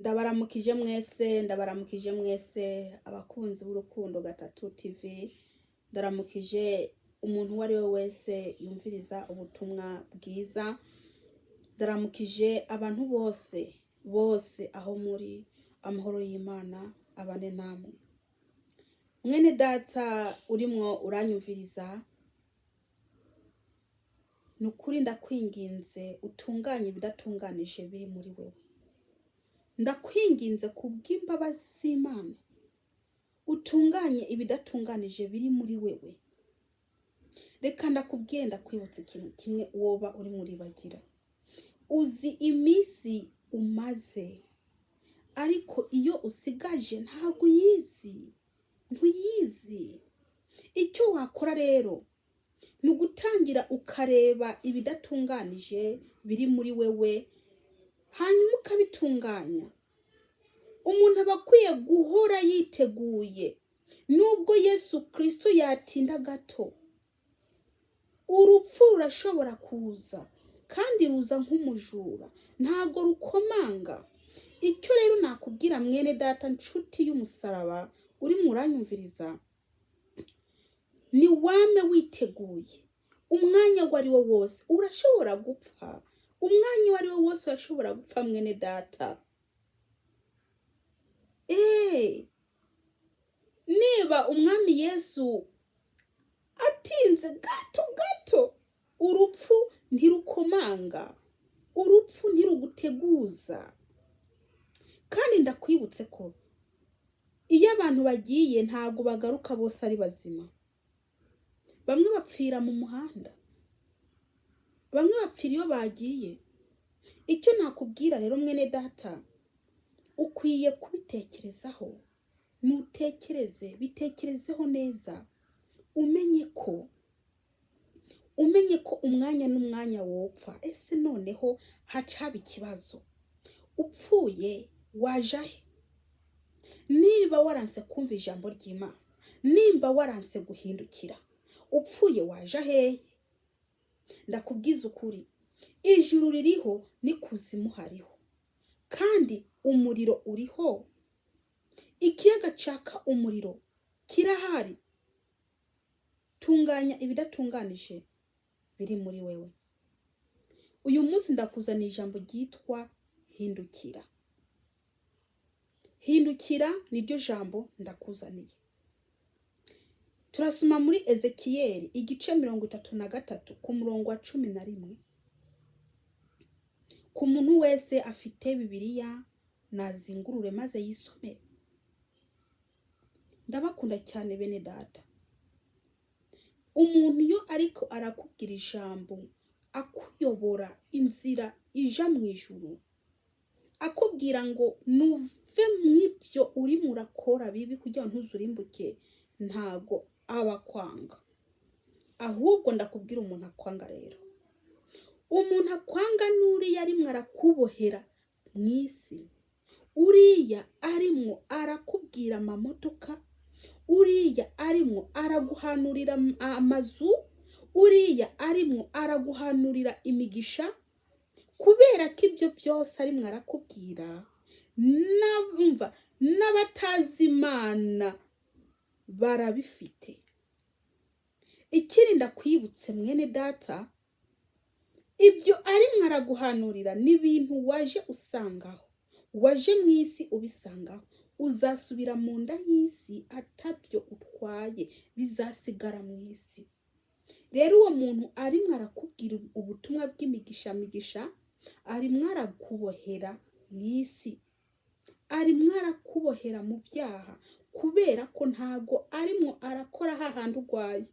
Ndabaramukije mwese abakunzi b'Urukundo Gatatu TV. Ndaramukije umuntu uwo ari we wese yumviriza ubutumwa bwiza. Ndaramukije abantu bose aho muri, amahoro y'Imana abane namwe. Mwene data urimwo uranyumviriza, nukuri ndakwinginze utunganye ibidatunganije biri muri wewe. Ndakwinginze kubw'imbabazi z'Imana utunganye ibidatunganije biri muri wewe. Reka ndakubwiye, ndakwibutsa ikintu kimwe woba uri muri bagira. Uzi iminsi umaze, ariko iyo usigaje ntabwo ntuyizi. Icyo wakora rero ni ugutangira ukareba ibidatunganije biri muri wewe, hanyuma ukabitunganya. Umuntu aba akwiye guhora yiteguye, nubwo Yesu Kristo yatinda gato. Urupfu rurashobora kuza, kandi ruza nk'umujura, ntago rukomanga. Icyo rero nakubwira mwene data nshuti y'umusaraba uri muranyumviriza, ni wame witeguye. Umwanya wari wo wose urashobora gupfa. Umwanya wari wo wose urashobora gupfa mwene data. Niba umwami Yesu atinze gato, urupfu ntirukomanga, urupfu ntiruguteguza. Kandi ndakwibutse ko iyo abantu bagiye ntago bagaruka bose ari bazima. Bamwe bapfira mu muhanda, bamwe bapfira iyo bagiye. Icyo nakubwira rero mwene data, ukwiye kubitekerezaho. Bitekerezeho neza. Umenye ko umwanya n'umwanya wopfa. Ese noneho hacaba ikibazo, upfuye wajahe? Niba waranse kumva ijambo ry'Imana, nimba waranse guhindukira, upfuye waja hehe? Ndakubwiza ukuri, ijuru ririho n'ikuzimu hariho, kandi umuriro uriho. Ikiyaga caka umuriro kirahari. Tunganya ibidatunganije biri muri wewe. Uyu munsi ndakuzaniye ijambo ryitwa hindukira. Hindukira niryo jambo ndakuzaniye. Turasoma muri Ezekiyeli igice 33 ku murongo wa 11. Ku muntu wese afite Bibiliya nazingurure maze yisomere. Ndabakunda cyane bene data. Umuntu iyo ariko arakubwira ijambo, akuyobora inzira ija mu ijuru, akubwira ngo nuve mw'ibyo uri murakora bibi kugira ngo ntuzurimbuke, ntago abakwanga. Ahubwo ndakubwira umuntu akwanga rero. Umuntu akwanga n'uriya arimwo arakubohera mw'isi. Uriya arimwo arakubwira amamodoka, uriya arimwo araguhanurira amazu, uriya arimwo araguhanurira imigisha. Kubera ko ibyo byose arimwo arakubwira, n'abatazi Imana barabifite. Ikindi ndakwibutse mwene data, ibyo arimwo araguhanurira n'ibintu waje usangaho, waje mu isi ubisangaho. Uzasubira mu nda y'isi atabyo utwaye, bizasigara mu isi. Rero uwo muntu arimwo arakubwira ubutumwa bw'imigisha, arimwo arakubohera mu isi, arimwo arakubohera mu byaha, kubera ko ntago arimwo arakora hahandi urwaye,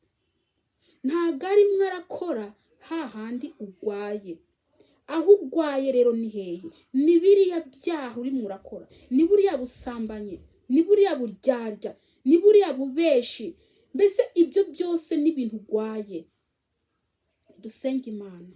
ntago arimwo arakora hahandi urwaye. Aho urwaye rero ni hehe? Ni biriya byaha urimo urakora, ni buriya busambanye, ni buriya buryarya, ni buriya bubeshi. Mbese ibyo byose ni ibintu urwaye. Dusenge Imana.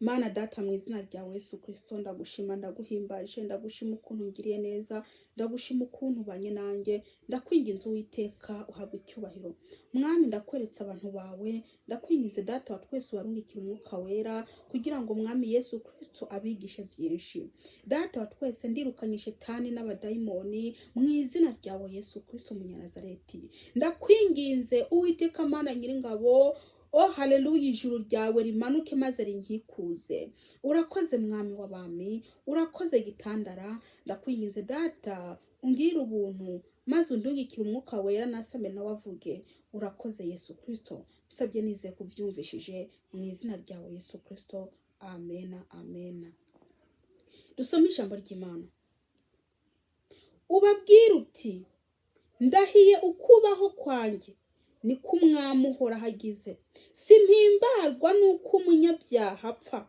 Mana data mu izina rya Yesu Kristo ndagushima ndaguhimbaje ndagushima ukuntu ngiriye neza ndagushima ukuntu ubanye nanjye ndakwinginze Uwiteka uhabwe icyubahiro mwami ndakweretse abantu bawe ndakwinginze data wa twese warungikira umwuka wera kugira ngo mwami Yesu Kristo abigishe byinshi data wa twese ndirukanye shetani n'abadayimoni mu izina ryawe Yesu Kristo Munyanazareti ndakwinginze Uwiteka Mana nyiringabo Oh haleluya ijuru ryawe rimanuke maze rinkikuze urakoze mwami w'abami urakoze gitandara ndakwinginze data ungira ubuntu maze undungikire umwuka wera nasame nawavuge urakoze Yesu Kristo bisabye nize kuvyumvishije mu izina ryawe Yesu Kristo amena amena dusome ijambo ry'Imana ubabwira uti ndahiye ukubaho kwanjye ni kumwami uhora hagize simpimbarwa nuko umunyabyaha apfa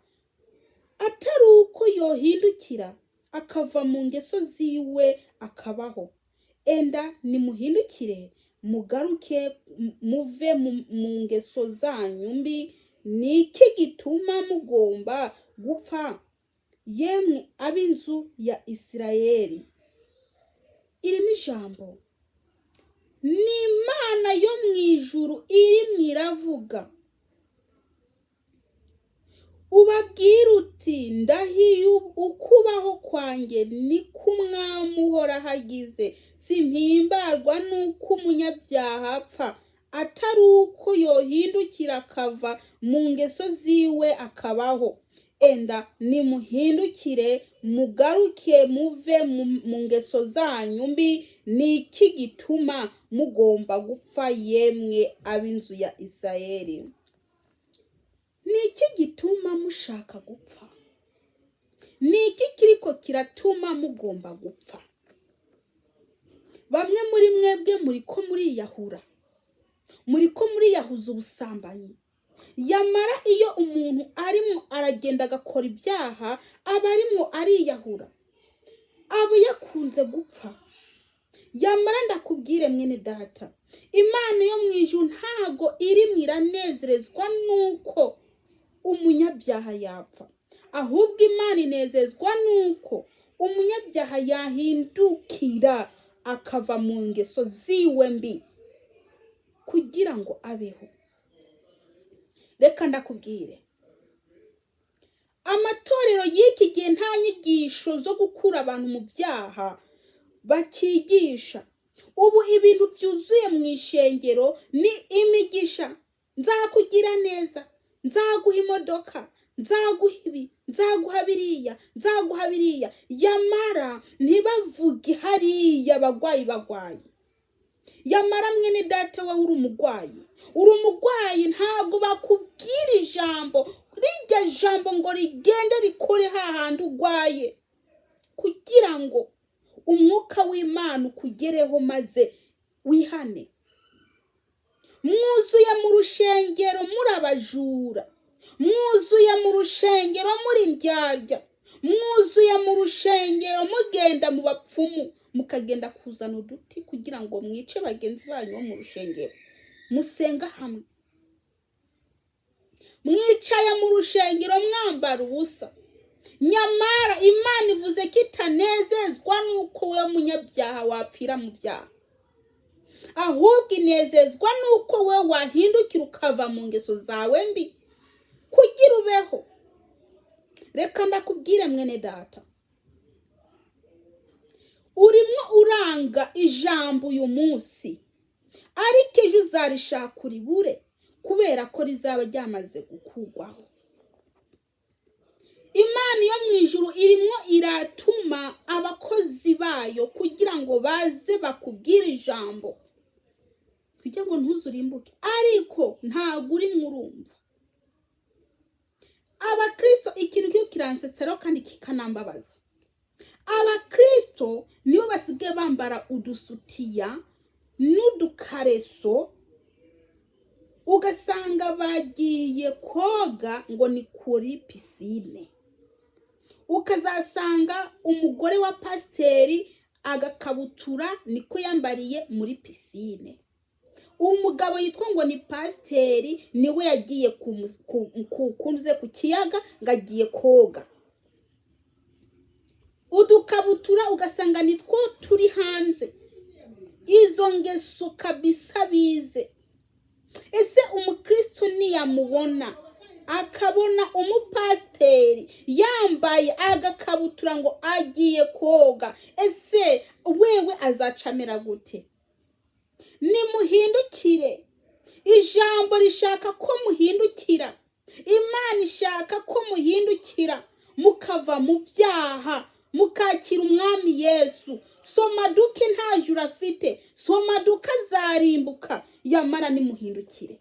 atari uko yohindukira akava mu ngeso ziwe akabaho enda nimuhindukire mugaruke muve mu ngeso zanyu mbi niki gituma mugomba gupfa yemwe ab'inzu ya Isirayeli irimo ijambo ni Imana yo mu ijuru irimo iravuga ubabwira uti ndahiye ukubaho kwanjye ni kumwami uhora hagize simpimbarwa nuko umunyabyaha apfa atari uko yohindukira akava mu ngeso ziwe akabaho enda nimuhindukire mugaruke muve mu ngeso zanyu mbi niki gituma mugomba gupfa yemwe ab'inzu ya Isirayeli niki gituma mushaka gupfa niki kiriko kiratuma mugomba gupfa bamwe muri mwebwe muriko muriyahuza ubusambanyi yamara iyo umuntu arimo aragenda agakora ibyaha aba arimo ariyahura aba yakunze gupfa yamara ndakubwire mwene data Imana yo mu ijuru ntago irimo iranezerezwa nuko umunyabyaha yapfa ahubwo Imana inezezwa nuko umunyabyaha yahindukira akava mu ngeso ziwe mbi kugira ngo abeho reka ndakubwire amatorero y'iki gihe nta nyigisho zo gukura abantu mu byaha bakigisha ubu ibintu byuzuye mu ishengero ni imigisha nzakugira neza nzaguha imodoka nzaguha ibi nzaguha biriya yamara ntibavuge hariya bagwayi yamara mwene data we uri umugwayi ntabwo bakubwira ijambo rijya jambo ngo rigende rikore hahandi ugwaye kugira ngo umwuka w'Imana ukugereho maze wihane mwuzuye mu rushengero muri abajura mwuzuye mu rushengero muri ndyarya mwuzuye mu rushengero mugenda mu bapfumu mukagenda kuzana uduti kugira ngo mwice bagenzi banyu bo mu rushengero musenga hamwe mwicaye mu rushengero mwambara ubusa nyamara Imana ivuze ko itanezezwa nuko we munyabyaha wapfira mu byaha ahubwo inezezwa nuko we wahindukira ukava mu ngeso zawe mbi kugira ubeho reka ndakubwire mwene data urimo uranga ijambo uyu munsi ariko ejo uzarishaka uribure kubera ko rizaba ryamaze gukugwaho Imana yo mu ijuru irimo iratuma abakozi bayo kugira ngo baze bakubwire ijambo kugira ngo ntuzurimbuke ariko ntago uri murumva abakristo ikintu cyo kiransetsa kandi kikanambabaza abakristo nibo basigaye bambara udusutiya n'udukareso ugasanga bagiye koga ngo ni kuri pisine ukazasanga umugore wa pasiteri agakabutura niko yambariye muri pisine umugabo yitwa ngo ni pasiteri niwe yagiye ku kiyaga ngo agiye koga, udukabutura ugasanga nitwo turi hanze. Izo ngeso kabisa bize. Ese umukristo niyamubona akabona umupasiteri yambaye agakabutura ngo agiye koga, ese wewe azacamera gute? Nimuhindukire. Ijambo rishaka ko muhindukira. Imana ishaka ko muhindukira mukava mu byaha, mukakira umwami Yesu. Somaduka nta juru afite, Somaduka zarimbuka, yamara nimuhindukire.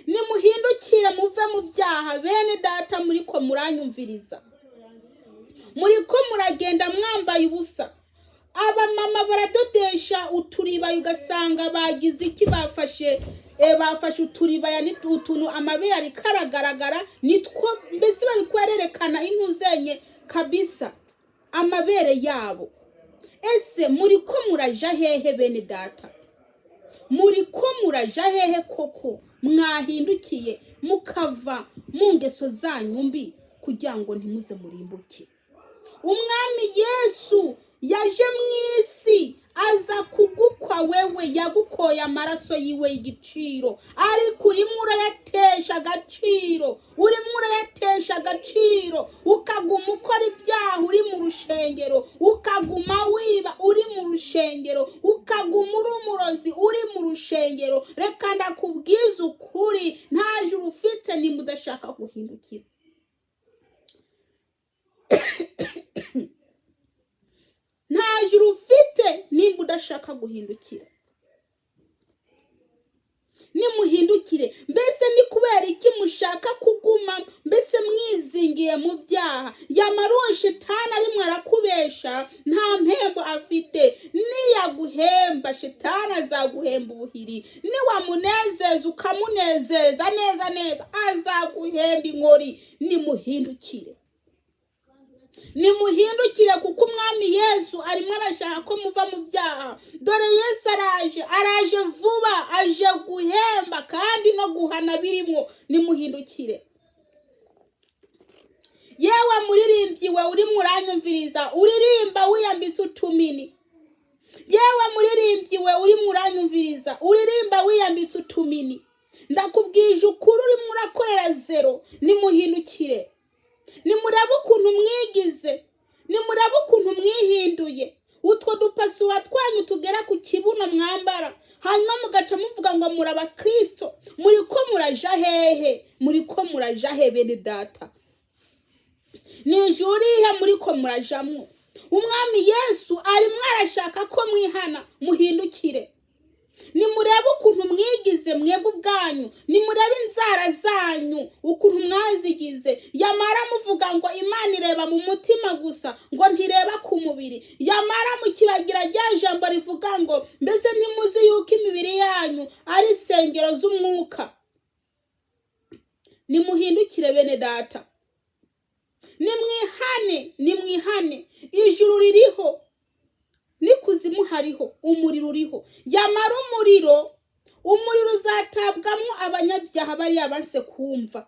Nimuhindukire muve mu byaha. Bene data muriko muranyumviriza, muriko muragenda mwambaye ubusa. Abamama baradodesha uturibaye ugasanga bagize iki, bafashe uturibaya n'utuntu amabere ariko aragaragara, nitwo mbese bari kwerekana intuzenye kabisa amabere yabo. Ese muriko muraja hehe bene data? Muriko muraja hehe koko? Mwahindukiye mukava mu ngeso zanyu mbi kugira ngo ntimuze murimbuke. Umwami Yesu yaje mwisi aza kugukwa wewe, yagukoye amaraso yiwe y'igiciro, ariko urimo urayatesha agaciro, urimo urayatesha agaciro, ukaguma ukora ibyaha uri mu rushengero, ukaguma wiba uri mu rushengero, ukaguma uri umurozi uri mu rushengero. Reka ndakubwiza ukuri, nta juru ufite nimba udashaka guhindukira. Nta juru ufite nimba udashaka guhindukira. Nimuhindukire. Mbese ni kubera iki mushaka kuguma mbese mwizingiye mu byaha? Yamaruwe Shetani arimo arakubesha, nta mpembo afite. Niyaguhemba Shetani azaguhemba ubuhiri, niwamunezeza ukamunezeza neza neza azaguhemba inkori. Nimuhindukire. Nimuhindukire kuko umwami Yesu arimo arashaka ko muva mu byaha. Dore Yesu araje vuba, aje guhemba kandi no guhana birimo. Nimuhindukire. Yewe muririmbyi we uri muranyumviriza, uririmba wiyambitse utumini. Yewe muririmbyi we uri muranyumviriza, uririmba wiyambitse utumini. Ndakubwije ukuri uri murakorera zero. Nimuhindukire. Nimurebe ukuntu mwigize, nimurebe ukuntu mwihinduye. Utwo dupasuwa twanyu tugera ku kibuno mwambara, hanyuma mugaca muvuga ngo muri abakristo. Muriko muraja hehe? Muriko muraja he bene data? Ni ijuru ihe muriko murajamwo? Umwami Yesu arimo arashaka ko mwihana, muhindukire. Nimurebe ukuntu mwigize mwebwe ubwanyu, nimurebe inzara zanyu ukuntu mwazigize. Yamara muvuga ngo Imana ireba mu mutima gusa, ngo ntireba ku mubiri. Yamara mukibagira rya jambo rivuga ngo mbese ntimuzi yuko imibiri yanyu ari isengero z'umwuka. Nimuhindukire bene data. Nimwihane. Ijuru ririho, n'ikuzimu hariho, umuriro uriho. Yamara umuriro uzatabwamo abanyabyaha bari abanse kumva.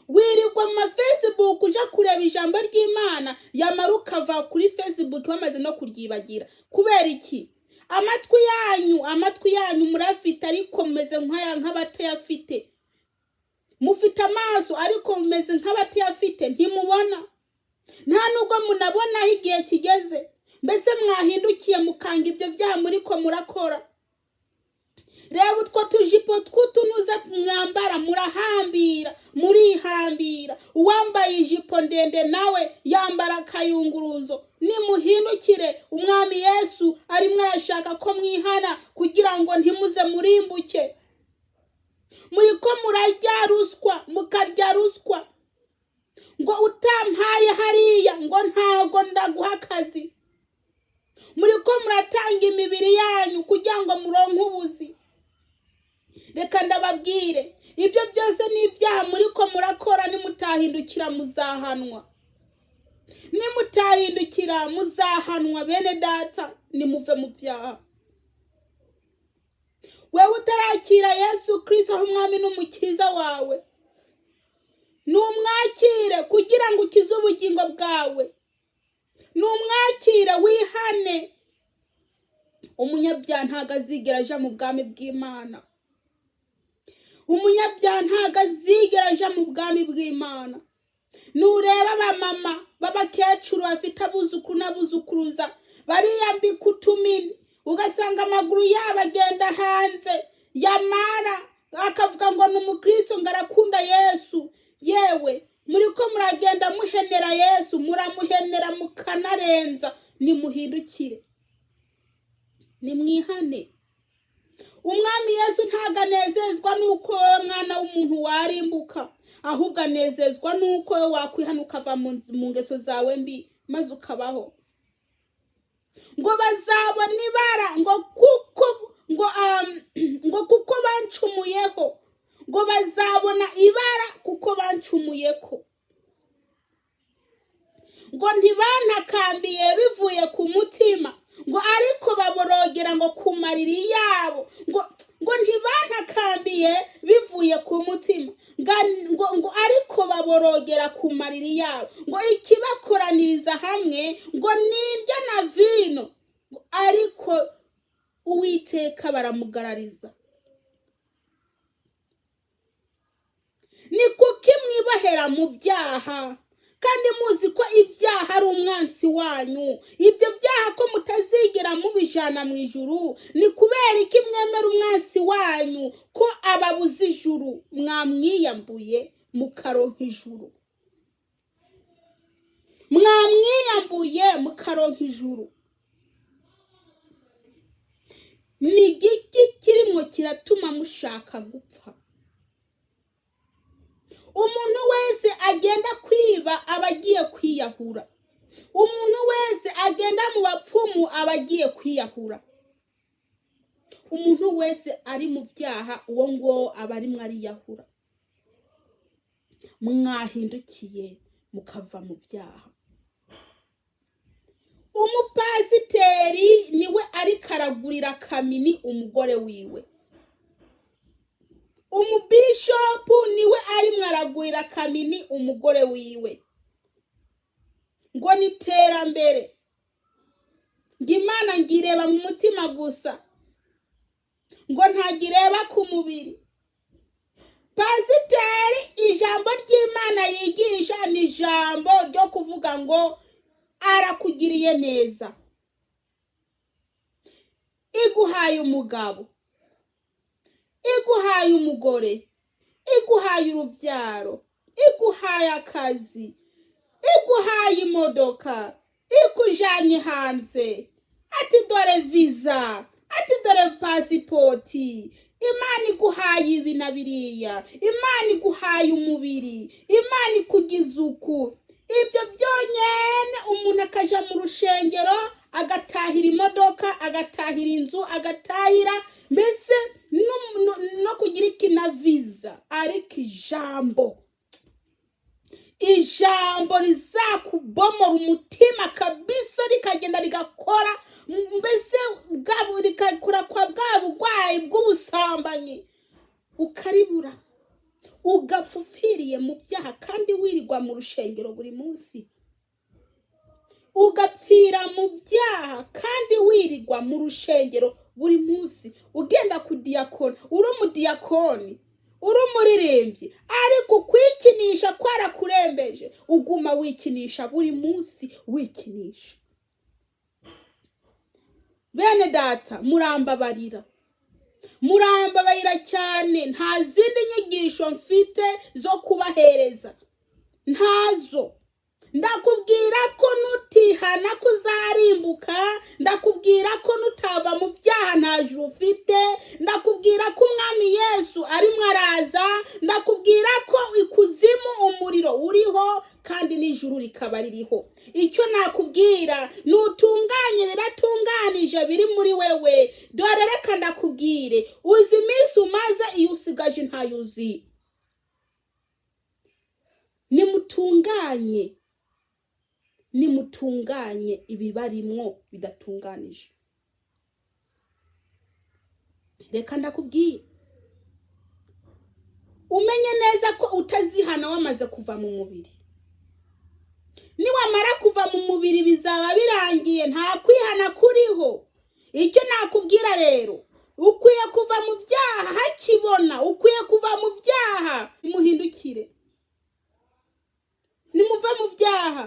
Wirirwa mu Facebook uja kureba ijambo ry'Imana, yamara ukava kuri Facebook bamaze no kuryibagira. Kubera iki? Amatwi yanyu murafite ariko mumeze nk'abatayafite. Mufite amaso ariko mumeze nk'abatayafite, ntimubona. Nta nubwo munabona igihe kigeze. Mbese mwahindukiye mukanga ibyo byaha muriko murakora. Reba utwo tujipo tw'utunuza mwambara, murihambira. Uwambaye ijipo ndende nawe yambara akayunguruzo. Nimuhindukire. Umwami Yesu arimo arashaka ko mwihana kugira ngo ntimuze murimbuke. Muriko mukarya ruswa. Ngo utampaye hariya ngo ntago ndaguha akazi. Muriko muratanga imibiri yanyu kugira ngo muronke ubuzi. Reka ndababwire, ibyo byose ni ibyaha muriko murakora. Nimutahindukira muzahanwa. Nimutahindukira muzahanwa bene data. Nimuve mu byaha. wewe utarakira Yesu Kristo nk'umwami n'umukiza wawe, numwakire kugira ngo ukize ubugingo bwawe, numwakire wihane. Umunyabyaha ntago azigera aja mu bwami bw'Imana. Umunyabyaha ntago azigera aja mu bwami bw'Imana. Nureba abamama b'abakecuru bafite abuzukuru n'abuzukuruza bariyambika utumini, ugasanga amaguru yabo agenda hanze, yamara akavuga ngo ni umukristo ngo arakunda Yesu. Yewe muriko muragenda muhenera Yesu, muramuhenera mukanarenza. Nimuhindukire, nimwihane. Umwami Yesu ntago anezezwa nuko mwana w'umuntu warimbuka, ahubwo anezezwa nuko wakwihana ukava mu ngeso zawe mbi maze ukabaho. Ngo bazabona ibara ngo kuko bancumuyeho, ngo bazabona ibara kuko bancumuyeko. Ngo ntibantakambiye bivuye ku mutima, ngo ariko baborogera ngo ku mariri yabo. Ngo ntibantakambiye bivuye ku mutima, ngo ariko baborogera ku mariri yabo. Ngo ikibakoraniriza hamwe ngo nirya na vino, ariko Uwiteka baramugarariza. Ni kuki mwibahera mu byaha kandi muzi ko ibyaha ari umwansi wanyu? Ibyo byaha ko mutazigera mubijana mu ijuru, ni kubera iki mwemera umwansi wanyu ko ababuza ijuru? Mwamwiyambuye mukaronka ijuru, mwamwiyambuye mukaronka ijuru. Ni igiki kirimo kiratuma mushaka gupfa? Umuntu wese agenda kwiba abagiye kwiyahura. Umuntu wese agenda mu bapfumu abagiye kwiyahura. Umuntu wese ari mu byaha uwo ngo abarimwe ariyahura. Mwahindukiye mukava mu byaha. Umupasiteri niwe ari karagurira kamini umugore wiwe. Umubishopu niwe ari mwaragurira kamini umugore wiwe. Ngo niterambere, ngo Imana ngireba mu mutima gusa, ngo ntagireba ku mubiri. Pasiteri ijambo ry'Imana yigisha ni ijambo ryo kuvuga ngo arakugiriye neza. Iguhaye umugabo, iguhaye umugore, iguhaye urubyaro, iguhaye akazi, iguhaye imodoka, ikujanye hanze. Ati dore visa, ati dore pasipoti. Imana iguhaye ibi na biriya, Imana iguhaye umubiri, Imana ikugize uku. Ibyo byonyene umuntu akaja mu rushengero, agatahira imodoka, agatahira inzu, agatahira mbese no kugira ikina visa. Ariko ijambo rizakubomora umutima kabisa, rikagenda rigakora mbese rikakura kwa bwa bugwayi bw'ubusambanyi, ukaribura ugapfupfiriye mu byaha kandi wirirwa mu rushengero buri munsi. Ugapfira mu byaha kandi wirirwa mu rushengero buri munsi, ugenda ku diakoni, uri umudiyakoni, uri umuririmbyi, ariko kwikinisha kwarakurembeje. Uguma wikinisha buri munsi, wikinisha. Bene data, murambabarira cyane. Nta zindi nyigisho mfite zo kubahereza, ntazo. Ndakubwira ko nutihana kuzarimbuka, ndakubwira ko nutava mu byaha nta juru ufite, ndakubwira ko umwami Yesu arimo araza, ndakubwira ko ikuzimu umuriro uriho kandi n'ijuru rikaba ririho. Icyo nakubwira, nutunganye biratunganije biri muri wewe. Dore reka ndakubwire, uzi iminsi umaze iyo usigaje ntayuzi. Nimutunganye ibibarimwo bidatunganije. reka ndakubwira, umenye neza ko utazihana wamaze kuva mu mubiri. Niwamara kuva mu mubiri bizaba birangiye, nta kwihana kuriho. Icyo nakubwira rero, ukwiye kuva mu byaha hakibona, ukwiye kuva mu byaha. Muhindukire, nimuve mu byaha,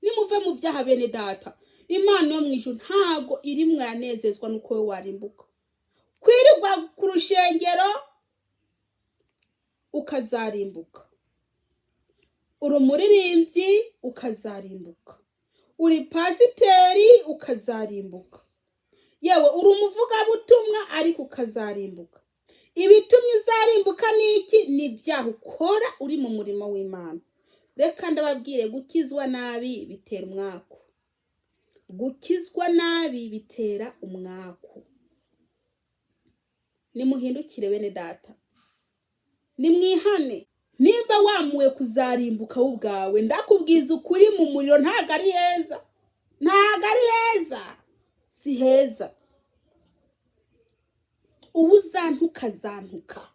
nimuve mu byaha bene data. Imana yo mu ijuru ntago iri mwaranezezwa nuko we warimbuka. Kwirirwa ku rushengero ukazarimbuka, uri umuririmbyi ukazarimbuka, uri pasiteri ukazarimbuka, yewe uri umuvugabutumwa ariko ukazarimbuka. Ibitumye uzarimbuka niki? Ni ibyaha ukora uri mu murimo w'Imana. Reka ndababwire, gukizwa nabi bitera umwaku. Gukizwa nabi bitera umwaku. Nimuhindukire bene data, nimwihane. Nimba wamuwe kuzarimbuka ubwawe, ndakubwiza ukuri, mu muriro ntago ari heza, ntago ari heza, si heza. Uwuzantuka azantuka,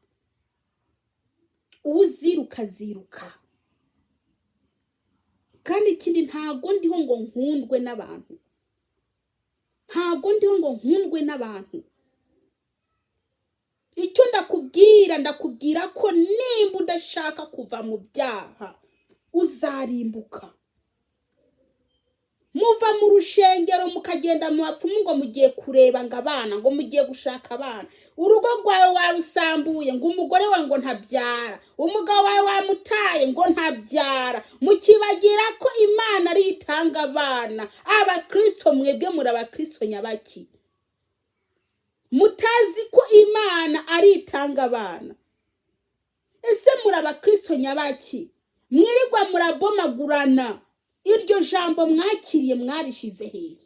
uwuziruka aziruka. Kandi ikindi, ntago ndiho ngo nkundwe n'abantu, ntago ndiho ngo nkundwe n'abantu. Icyo ndakubwira ko nimba udashaka kuva mu byaha uzarimbuka. Muva mu rushengero mukagenda mu bapfumu ngo mugiye kureba ngo abana, ngo mugiye gushaka abana. Urugo rwawe warusambuye ngo umugore wawe ngo ntabyara, umugabo wawe wamutaye ngo ntabyara. Mukibagira ko Imana ari itanga abana. Abakristo mwebwe muri abakristo nyabaki, mutazi ko Imana ari itanga abana. Ese muri abakristo nyabaki mwirirwa murabomagurana? Iryo jambo mwakiriye mwarishize hehe?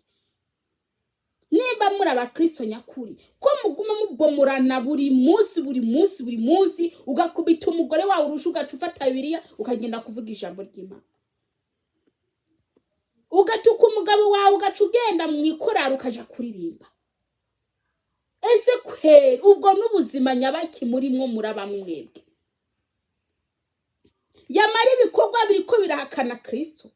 Nimba muri abakristo nyakuri, ko muguma mubomorana buri munsi, ugakubita umugore wawe urusha, ugaca ufata Bibiliya ukagenda kuvuga ijambo ry'Imana, ugatuka umugabo wawe ugaca ugenda mu ikorari ukaja kuririmba. Ese kweri ubwo n'ubuzima nyabaki muri mwo muraba mwebwe? Yamara ibikorwa biriko birahakana Kristo.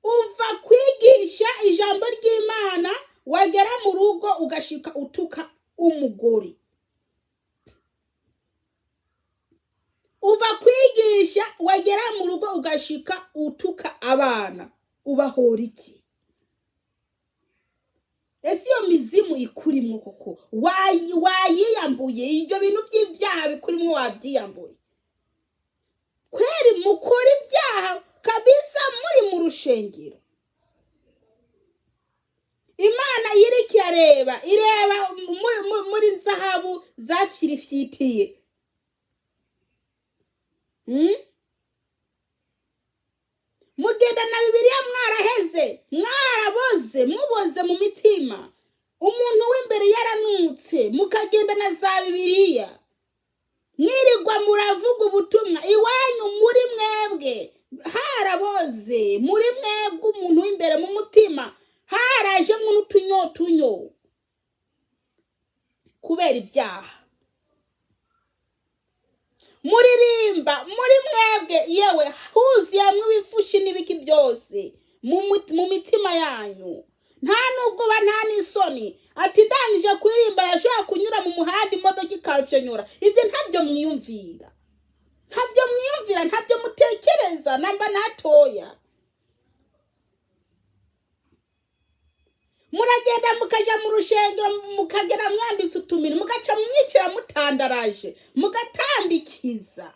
Uva kwigisha ijambo ry'Imana, wagera mu rugo ugashika utuka umugore. Uva kwigisha wagera mu rugo ugashika utuka abana. Ubahora iki? Ese iyo mizimu ikurimwo koko wayiyambuye? Ibyo bintu by'ibyaha bikurimwo wabyiyambuye? Kweri mukora ibyaha kabisa muri mu rushengero. Imana yiriki ireba muri nzahabu zafirifitiye. Mugenda na Bibiliya mwaraheze, mwaraboze, muboze mu mitima. Umuntu w'imbere yaranutse, mukagenda na za Bibiliya. Mwirirwa muravuga ubutumwa, iwanyu muri mwebwe haraboze, muri mwebwe umuntu w'imbere mu mutima harajemwo n'utunyotunyo kubera ibyaha. Muririmba muri mwebwe, yewe huzuyamwe ibifushi n'ibiki byose mu mitima yanyu. Nta nubwo nta n'isoni. Ati ndangije kuririmba yashobora kunyura mu muhanda imodoka ikafyonyora. Ibyo ntabyo mwiyumvira, ntabyo mwiyumvira, ntabyo mutekereza namba natoya. Muragenda mukaja mu rushengero, mukagera mwambitse utumini, mugaca mumwicira mutandaraje, mugatambikiza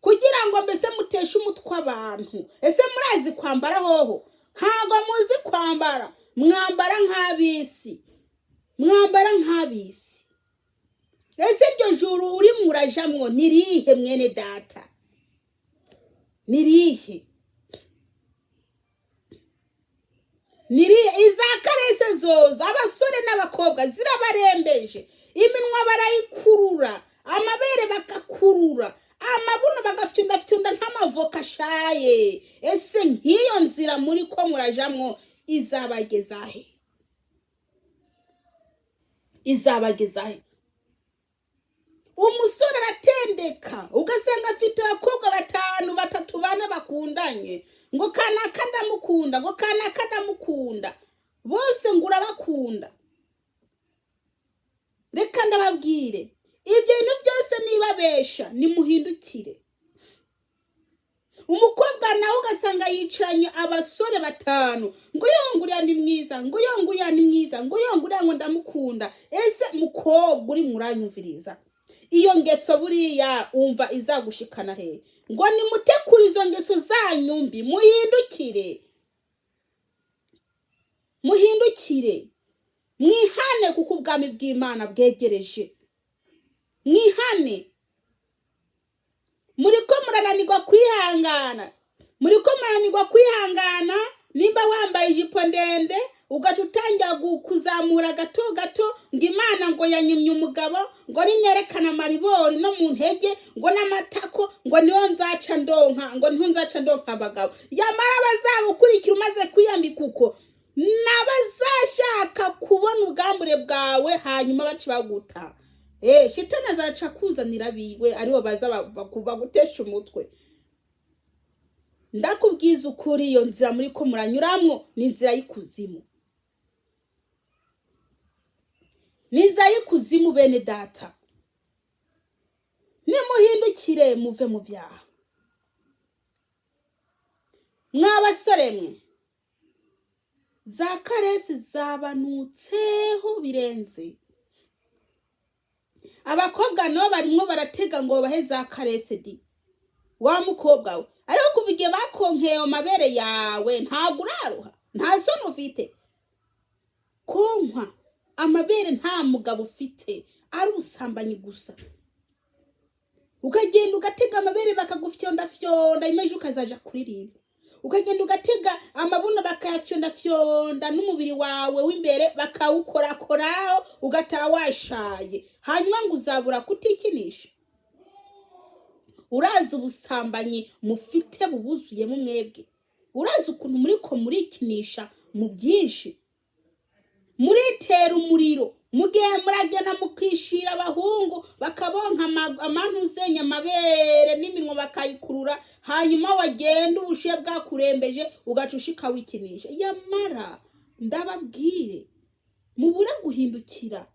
kugira ngo mbese muteshe umutwe abantu. Ese murazi kwambara hoho? Ntago muzi kwambara, mwambara nk'abisi, mwambara nk'abisi. Ese iryo juru uri murajamwo nirihe mwene data? Nirihe? Izakarese zozo abasore n'abakobwa zirabarembeje, iminwa barayikurura, amabere bakakurura, amabuno bagafyunda nk'amavoka ashaye. Ese nk'iyo nzira muri ko murajamwo izabagezahe? Izabagezahe? Umusore aratendeka ugasanga afite abakobwa 5, 3, 4 bakundanye, ngo kanaka ndamukunda, ngo kanaka ndamukunda, bose ngo urabakunda. Reka ndababwire, ibyo bintu byose nibabesha, nimuhindukire. Umukobwa nawe ugasanga yicaranye abasore 5, ngo yonguriya ni mwiza, ngo yonguriya ni mwiza, ngo yonguriya ngo ndamukunda. Ese mukobwa uri muranyumviriza, iyo ngeso buriya umva izagushikana he? Ngo nimutekure izo ngeso zanyu mbi, muhindukire. Muhindukire, mwihane kuko ubwami bw'Imana bwegereje. Mwihane. Muriko murananirwa kwihangana, muriko murananirwa kwihangana. Nimba wambaye ijipo ndende ugaca utangira kuzamura gato gato, ngo Imana ngo yanyimye umugabo, ngo ninerekana maribori no mu ntege, ngo n'amatako, ngo niho nzaca ndonka, ngo niho nzaca ndonka abagabo. Yamara bazagukurikira umaze kwiyambika uko, n'abazashaka kubona ubwambure bwawe hanyuma baci baguta. Shitani azaca kuzanira biwe aribo baza bagutesha umutwe. Ndakubwiza ukuri, iyo nzira muri ko muranyuramwo ni inzira y'ikuzimu. Ni inzira y'ikuzimu bene data. Nimuhindukire muve mu byaha. Mwabasore mwe, za karesi zabanutseho birenze. Abakobwa nabo barimo baratega ngo bahe za karesi di. Wa mukobwa we, ariko kuva igihe bakonkeye amabere yawe ntago uraruha, nta soni ufite. Konkwa amabere nta mugabo ufite, ari ubusambanyi gusa. Ukagenda ugatega amabere bakagufyonda fyonda, imeje ukazaja kuririmba. Ukagenda ugatega amabuno bakayafyonda fyonda, n'umubiri wawe w'imbere bakawukorakoraho ugataha washaye. Hanyuma ngo uzabura kutikinisha. Urazi ubusambanyi mufite bubuzuye mu mwebwe. Urazi ukuntu muriko murikinisha mu byinshi. Muritera umuriro, mugihe muragena mukishira abahungu bakabonka amantu zenya amabere n'iminwa bakayikurura, hanyuma wagenda ubushuye bwakurembeje ugaca ushika wikinisha. Yamara ndababwire, mubure guhindukira.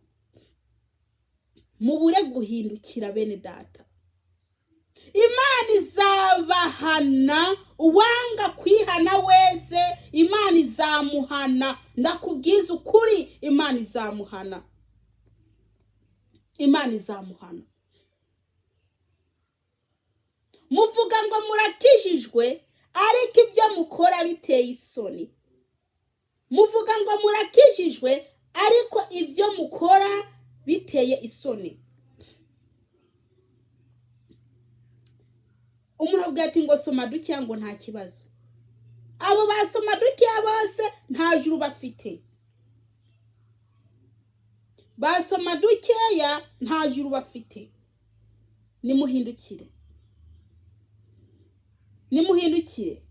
Mubure guhindukira bene data. Imana izabahana, uwanga kwihana wese Imana izamuhana. Ndakubwiza ukuri, Imana izamuhana. Imana izamuhana. Muvuga ngo murakijijwe, ariko ibyo mukora biteye isoni. Muvuga ngo murakijijwe, ariko ibyo mukora biteye isoni. Umuntu avuga ati ngo soma dukeya ngo nta kibazo. Abo basoma dukeya bose nta juru bafite. Basoma dukeya nta juru bafite. Nimuhindukire. Nimuhindukire.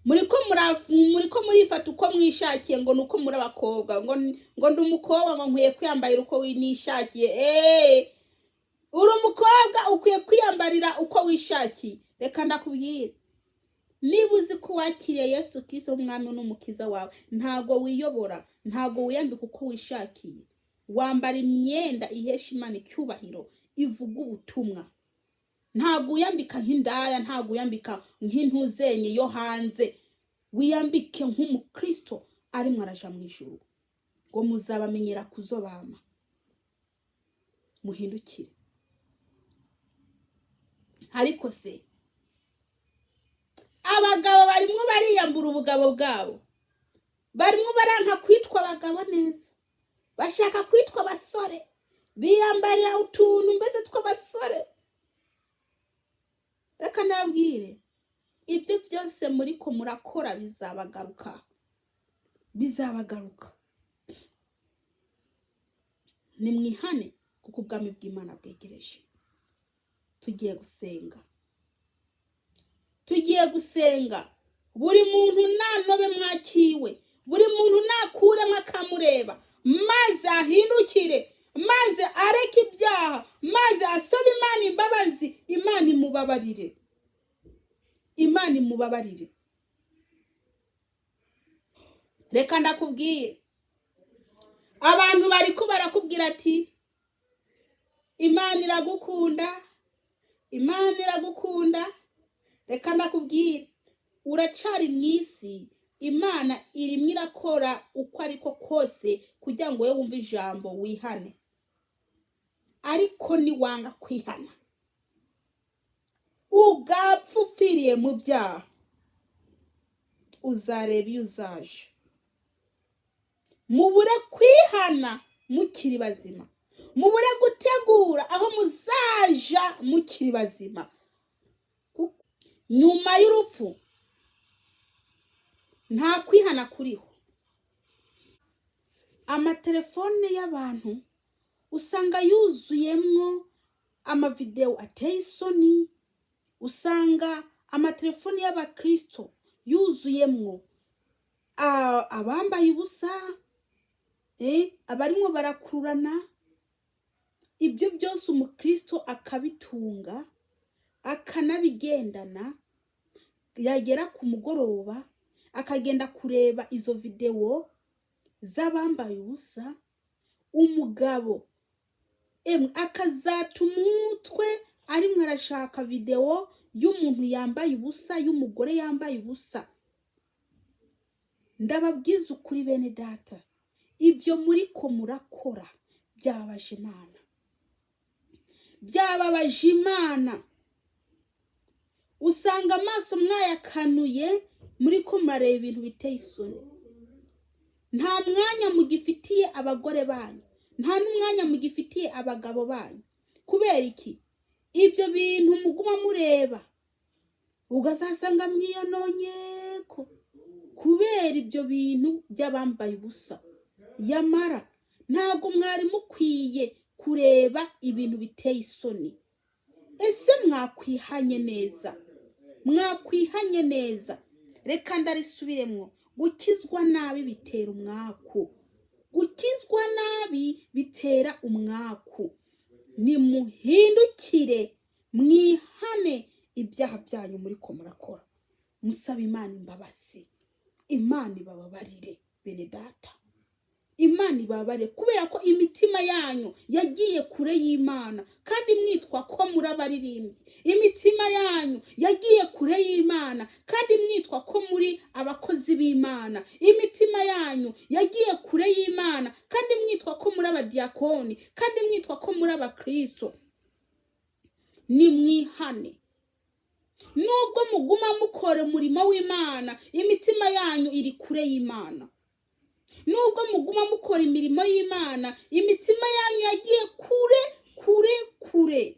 Muriko murifata uko mwishakiye ngo nuko muri abakobwa, ngo ndumukobwa ngo nkwiye kwiyambarira uko winishakiye. Uri umukobwa ukwiye kwiyambarira uko wishakiye. Reka ndakubwire, niba uzi ko wakiriye Yesu Kristo umwami n'umukiza wawe, ntago wiyobora, ntago wiyambika uko wishakiye. Wambara imyenda ihesha Imana icyubahiro, ivuga ubutumwa. Ntago wiyambika nk'indaya, ntago wiyambika nk'intuzenye yo hanze. Wiyambike nk'umukristo arimo araja mu ijuru, ngo muzabamenyera kuzobama. Muhindukire. Ariko se abagabo barimo bariyambura ubugabo bwabo, barimo baranka kwitwa abagabo neza, bashaka kwitwa abasore, biyambarira utuntu mbese tw'abasore. Reka nabwire, ibyo byose muri ko murakora bizabagaruka. Bizabagaruka. Nimwihane kuko ubwami bw'Imana bwegereje. Tugiye gusenga. Tugiye gusenga. buri muntu nanobe mwakiwe, buri muntu nakuremo akamureba, maze ahindukire, maze areke ibyaha, maze asabe Imana imbabazi, Imana imubabarire, Imana imubabarire. Reka ndakubwire, abantu bariko barakubwira ati Imana iragukunda, Imana iragukunda. Reka ndakubwire, uracari mw'isi, Imana irimwo irakora uko ariko kose kugira ngo wewe wumve ijambo wihane. Ariko niwanga kwihana, ugapfa upfiriye mu byaha, uzareba iyo uzaje. Mubure kwihana mukiri bazima, mubure gutegura aho muzaja mukiri bazima. Nyuma y'urupfu nta kwihana kuriho. Amatelefone y'abantu usanga yuzuyemwo amavideo ateye isoni, usanga amatelefone y'abakristo yuzuyemwo abambaye ubusa, abarimwo barakurana. Ibyo byose umukristo akabitunga, akanabigendana, yagera ku mugoroba akagenda kureba izo video z'abambaye ubusa. Umugabo akazata umutwe arimwe arashaka video y'umuntu yambaye ubusa, y'umugore yambaye ubusa. Ndababwiza ukuri bene data, ibyo muriko murakora byababaje Imana, byababaje Imana. Usanga amaso mwayakanuye muriko murareba ibintu biteye isoni. Nta mwanya mugifitiye abagore banyu, nta n'umwanya mugifitiye abagabo banyu. Kubera iki? Ibyo bintu muguma mureba, ugasanga mwiyononyeko kubera ibyo bintu by'abambaye ubusa. Yamara ntago mwari mukwiye kureba ibintu biteye isoni. Ese mwakwihanye neza? Mwakwihanye neza? Reka ndarisubiremwo, gukizwa nabi bitera umwaku, gukizwa nabi bitera umwaku. Nimuhindukire mwihane ibyaha byanyu muriko murakora, musaba Imana imbabazi, Imana ibababarire bene data, Imana ibababarire. Kubera ko imitima yanyu yagiye kure y'Imana, kandi mwitwa ko muri abaririmbyi. Imitima yanyu yagiye kure y'Imana, kandi mwitwa ko muri abakozi b'Imana. Imitima yanyu yagiye kure y'Imana, kandi mwitwa ko muri abadiakoni, kandi mwitwa ko muri abakristo. Nimwihane. Nubwo muguma mukora umurimo w'Imana, imitima yanyu iri kure y'Imana. Nubwo muguma mukora imirimo y'Imana, imitima yanyu yagiye kure.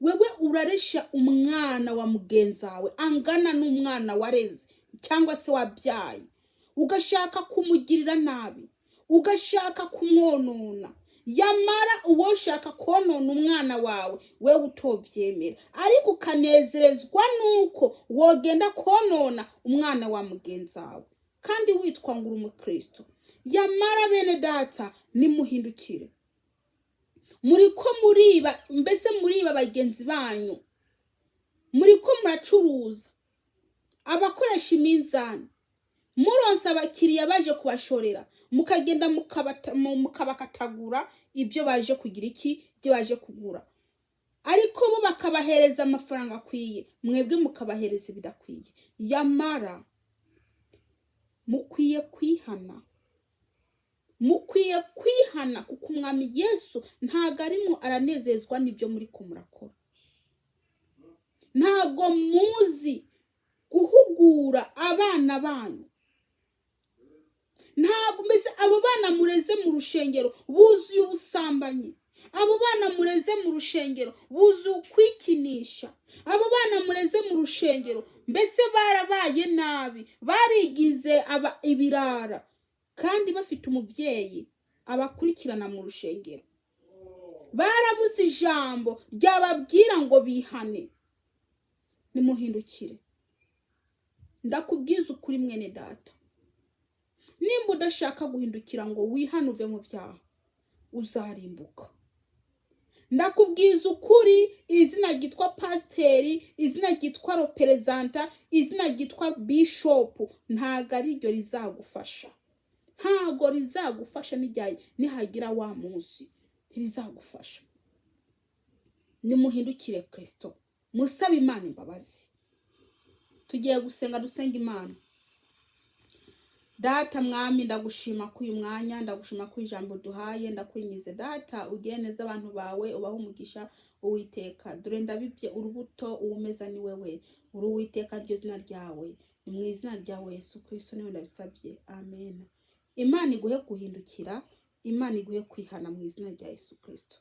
Wewe uraresha umwana wa mugenzi wawe angana n'umwana wareze cyangwa se wabyaye, ugashaka kumugirira nabi, ugashaka kumwonona. Yamara uwo ushaka konona umwana wawe wewe utovyemera, ariko ukanezerezwa nuko wogenda konona umwana wa mugenzi wawe, kandi witwa ngo uri umukristo. Yamara bene data, nimuhindukire. Muriko muriba, mbese muriba bagenzi banyu, muriko muracuruza, abakoresha iminzani. Muronse abakiriya baje kubashorera, mukagenda mukabakatagura ibyo baje kugira iki, ibyo baje kugura. Ariko bo bakabahereza amafaranga akwiye, mwebwe mukabahereza bidakwiye. Yamara mukwiye kwihana, mukwiye kwihana, kuko umwami Yesu ntago arimo aranezezwa n'ibyo muri ko murakora. Ntago muzi guhugura abana banyu. Ntabwo mbese abo bana mureze mu rushengero buzuye ubusambanyi, abo bana mureze mu rushengero buzuye kwikinisha, abo bana mureze mu rushengero mbese barabaye nabi, barigize ibirara, kandi bafite umubyeyi abakurikirana mu rushengero. Barabuze ijambo ryababwira ngo bihane. Nimuhindukire. ndakubwiza ukuri mwene data, nimba udashaka guhindukira ngo wihane uve mu byaha uzarimbuka. Ndakubwiza ukuri, izina ryitwa pasiteri, izina ryitwa reperezanta, izina ryitwa bishopu ntago ari ryo rizagufasha, ntago rizagufasha. nihagira wa munsi ntirizagufasha. Nimuhindukire Kristo, musabe Imana imbabazi. Tugiye gusenga, dusenga Imana. Data mwami, ndagushima ko uyu mwanya, ndagushima ko ijambo duhaye, ndakwingize Data ugire neza abantu bawe, ubahe umugisha Uwiteka. Dore ndabibye urubuto, uwumeza ni wewe, uri Uwiteka, ryo zina ryawe, ni mu izina ryawe Yesu Kristo niwe ndabisabye, amen. Imana iguhe guhindukira, Imana iguhe kwihana mu izina rya Yesu Kristo.